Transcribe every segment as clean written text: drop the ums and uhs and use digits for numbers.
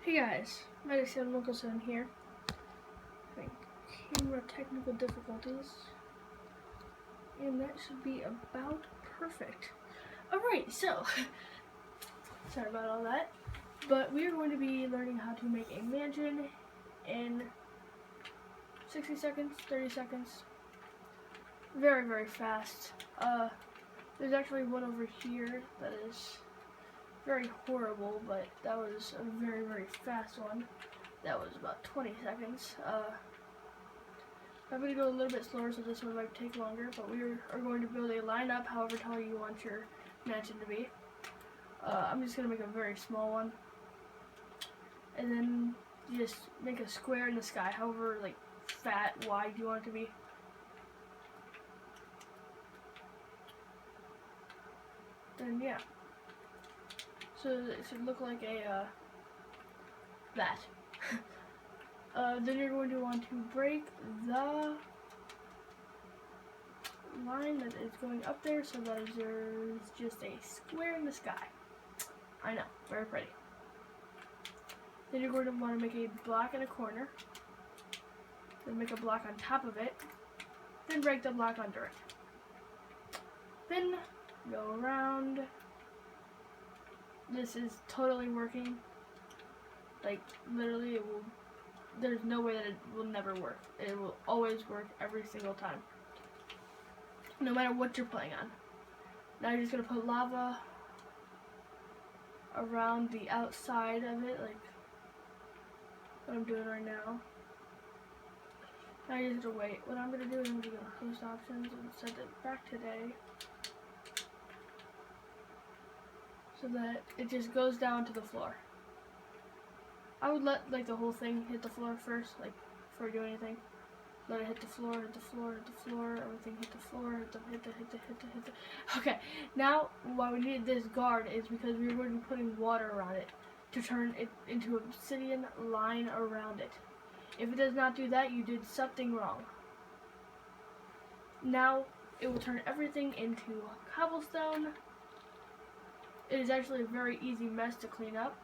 Hey guys, Medicine Wilkerson here. Having camera technical difficulties, and that should be about perfect. Alright, so, sorry about all that, but we are going to be learning how to make a mansion in 60 seconds, 30 seconds, very, very fast. There's actually one over here that is very horrible, but that was a very, very fast one. That was about 20 seconds. I'm going to go a little bit slower, so this one might take longer, but we are going to build a line up however tall you want your mansion to be. I'm just going to make a very small one. And then you just make a square in the sky, however like fat, wide you want it to be. Then yeah. So it should look like a, that. Then you're going to want to break the line that is going up there so that there's just a square in the sky. I know, very pretty. Then you're going to want to make a block in a corner. Then make a block on top of it. Then break the block under it. Then go around. This is totally working. Like, literally, it will. There's no way that it will never work. It will always work every single time. No matter what you're playing on. Now you're just going to put lava around the outside of it, like what I'm doing right now. Now you just have to wait. What I'm going to do is I'm going to go to host options and set it back today. So that it just goes down to the floor. I would let like the whole thing hit the floor first, like before you do anything. Let it hit the floor, hit the floor, hit the floor, everything hit the floor, hit the. Okay, now why we needed this guard is because we were going to be putting water around it to turn it into an obsidian line around it. If it does not do that, you did something wrong. Now it will turn everything into cobblestone. It is actually a very easy mess to clean up,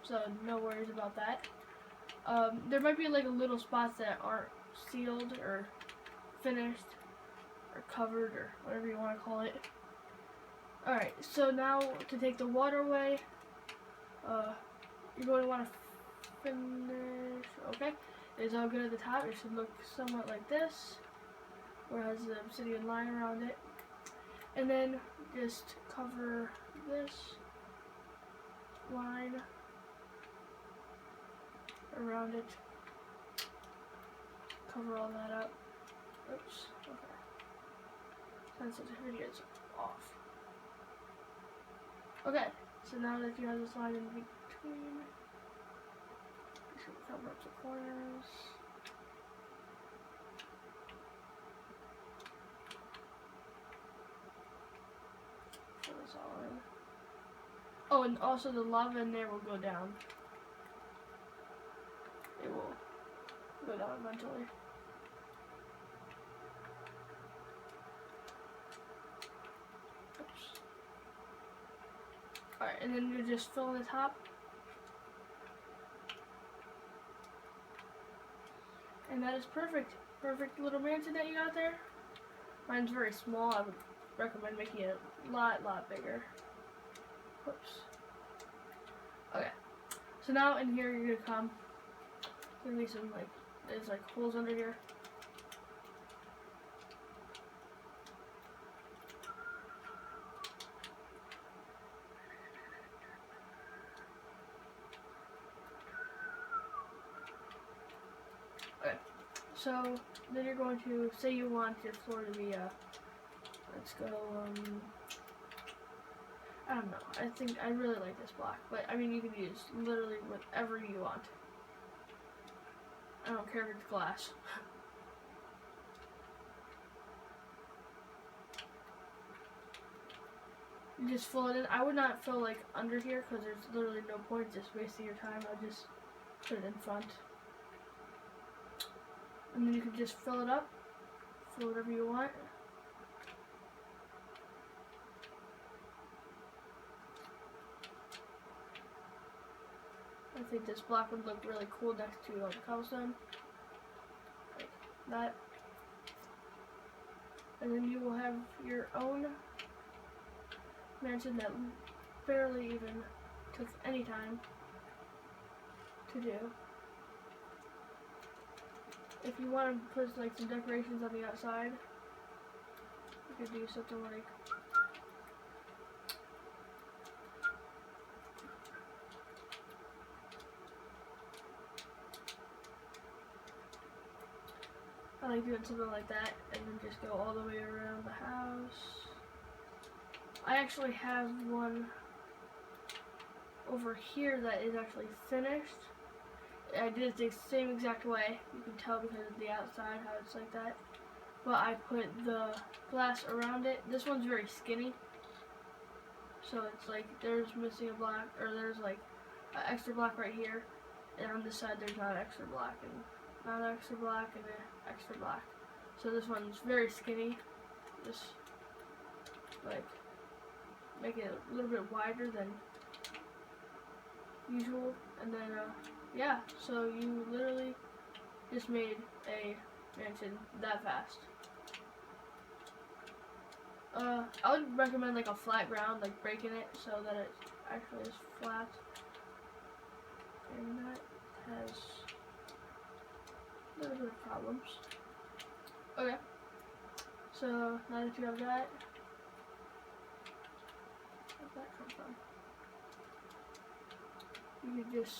so no worries about that. There might be like a little spots that aren't sealed or finished or covered or whatever you want to call it. Alright, so now to take the water away, you're going to want to finish. Okay, it's all good at the top. It should look somewhat like this, where it has the obsidian line around it. And then just cover this line around it. Cover all that up. Oops. Okay. Sensitivity is off. Okay. So now that you have this line in between, you should cover up the corners. Fill this all in. Oh, and also the lava in there will go down. It will go down eventually. Oops. Alright, and then you just fill in the top. And that is perfect. Perfect little mansion that you got there. Mine's very small. I would recommend making it a lot bigger. Whoops. Okay. So now in here you're gonna come. There's gonna be some there's like holes under here. Okay. So then you're going to say you want your floor to be let's go I don't know. I think I really like this block, but I mean you can use literally whatever you want. I don't care if it's glass. You just fill it in. I would not fill like under here because there's literally no point just wasting your time. I'll just put it in front. And then you can just fill it up. Fill whatever you want. I think this block would look really cool next to the cobblestone. Like that. And then you will have your own mansion that barely even took any time to do. If you want to put like some decorations on the outside, you could do something like I like doing something like that, and then just go all the way around the house. I actually have one over here that is actually finished. I did it the same exact way. You can tell because of the outside how it's like that. But I put the glass around it. This one's very skinny. So it's like there's missing a block, or there's like an extra block right here. And on this side there's not an extra block, and not an extra block, and an extra block. So this one's very skinny. Just like make it a little bit wider than usual. And then yeah, so you literally just made a mansion that fast. I would recommend like a flat ground, like breaking it so that it actually is flat. And that has a little bit of problems. Okay, so now that you have that, where'd that come from? You can just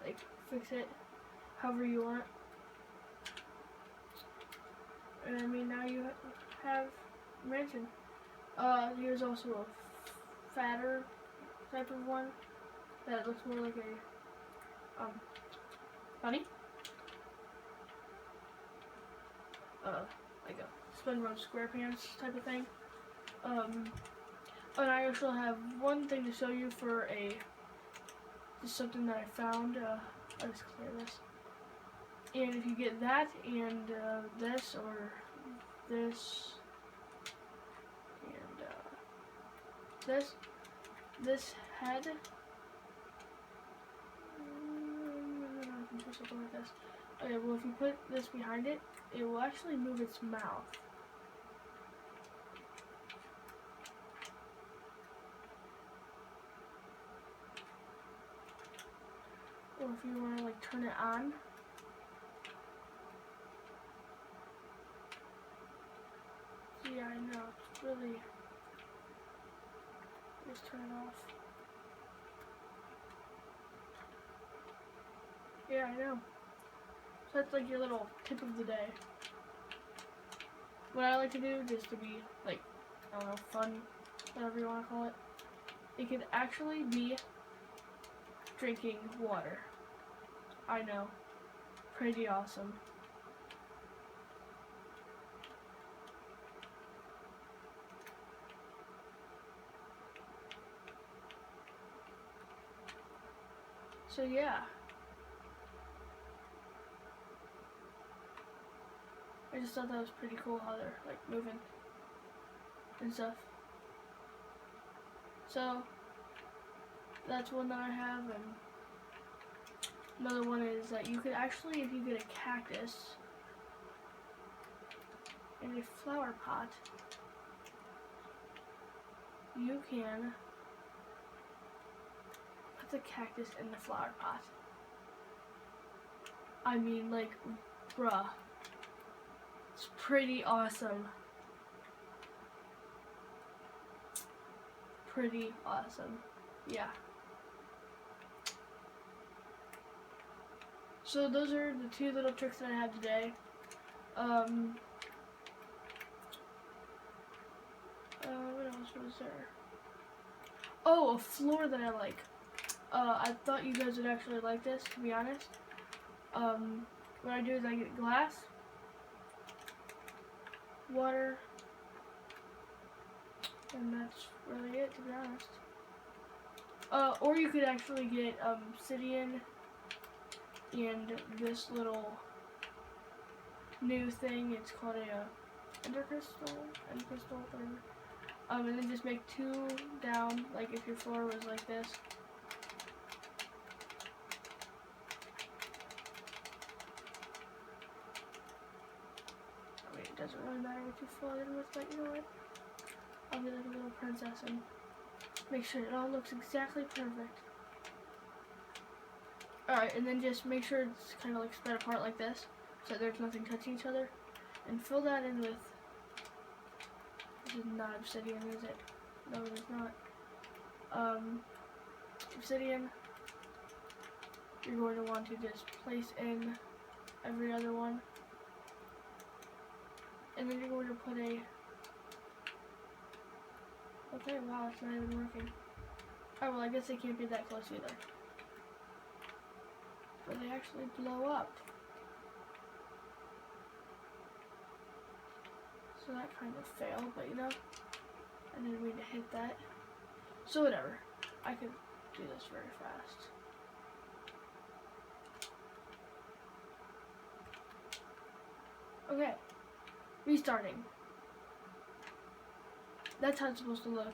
like fix it however you want. And I mean, now you have a mansion. Here's also a fatter type of one that looks more like a bunny. Like a SpongeBob SquarePants type of thing. And I also have one thing to show you for just something that I found. I'll just clear this. And if you get that and this or this and this head, I can do something like this. Okay, well if you put this behind it, it will actually move its mouth. Or if you want to like turn it on. Yeah, I know, it's really, just turn it off. Yeah, I know. So that's like your little tip of the day. What I like to do, just to be like, I don't know, fun, whatever you want to call it, it could actually be drinking water. I know, pretty awesome. So yeah, I just thought that was pretty cool how they're like moving and stuff. So that's one that I have, and another one is that you could actually, if you get a cactus in a flower pot, you can put the cactus in the flower pot. I mean, like, bruh, it's pretty awesome. Pretty awesome. Yeah. So those are the two little tricks that I have today. What else was there? Oh, a floor that I like. I thought you guys would actually like this, to be honest. What I do is I get glass, water, and that's really it, to be honest. Or you could actually get obsidian and this little new thing. It's called a ender crystal, whatever. And then just make two down, like if your floor was like this. doesn't really matter what you fill it in with, but you know what? I'll be like a little princess and make sure it all looks exactly perfect. Alright, and then just make sure it's kind of like spread apart like this, so there's nothing touching each other. And fill that in with, this is not obsidian, is it? No, it is not. Obsidian, you're going to want to just place in every other one. And then you're going to put a, okay, wow, it's not even working. Oh, well, I guess they can't be that close either. But they actually blow up. So that kind of failed, but you know, I didn't mean to hit that. So whatever, I could do this very fast. Okay, restarting. That's how it's supposed to look.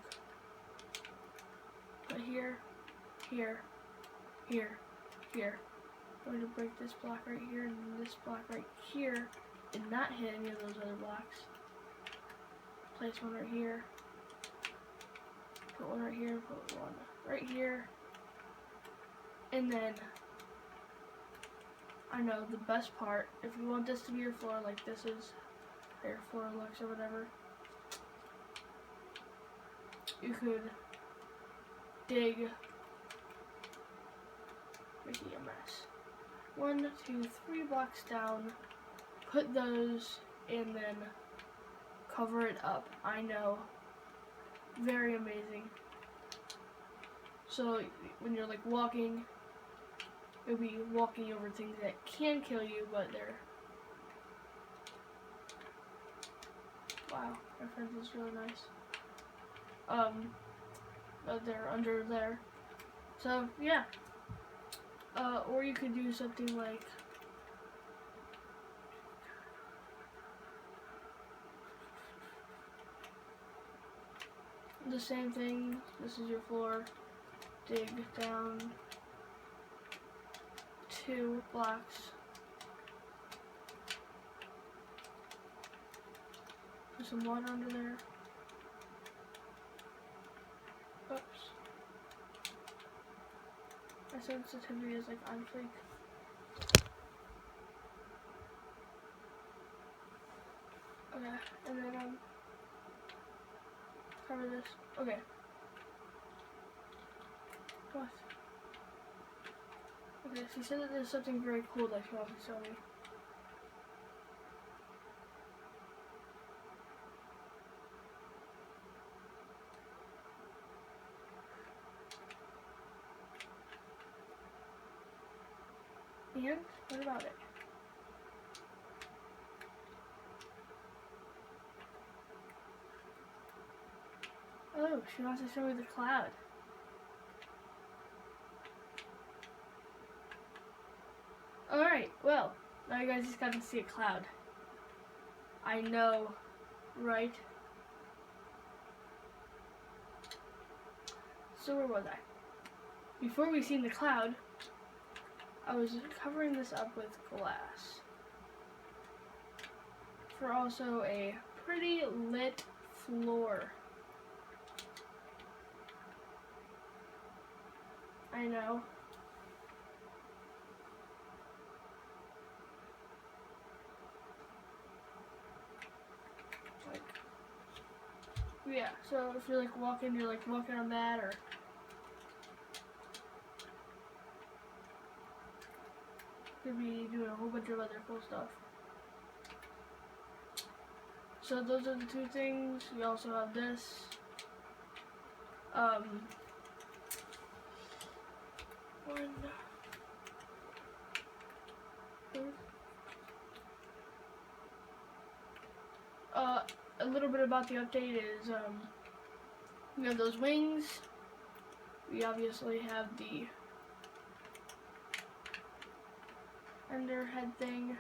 But here, here, here, here. I'm going to break this block right here and this block right here and not hit any of those other blocks. Place one right here. Put one right here, put one right here. And then, I know the best part, if you want this to be your floor, like this is how your floor looks or whatever, you could dig, making a mess. 1, 2, 3 blocks down, put those, and then cover it up. I know, very amazing. So when you're like walking, you'll be walking over things that can kill you, but they're, wow, my friend is really nice. But they're under there. So yeah. Or you could do something like the same thing. This is your floor. Dig down 2 blocks. Put some water under there. Oops. My sensitivity is like on fleek. Okay, and then cover this. Okay. What? Okay, she said that there's something very cool that she wants to show me. And what about it? Oh, she wants to show me the cloud. Alright, well, now you guys just got to see a cloud. I know, right? So where was I? Before we seen the cloud, I was covering this up with glass. For also a pretty lit floor. I know. Like, yeah, so if you're like walking on that, or could be doing a whole bunch of other cool stuff. So those are the 2 things. We also have this. A little bit about the update is, we have those wings. We obviously have the ender head thing.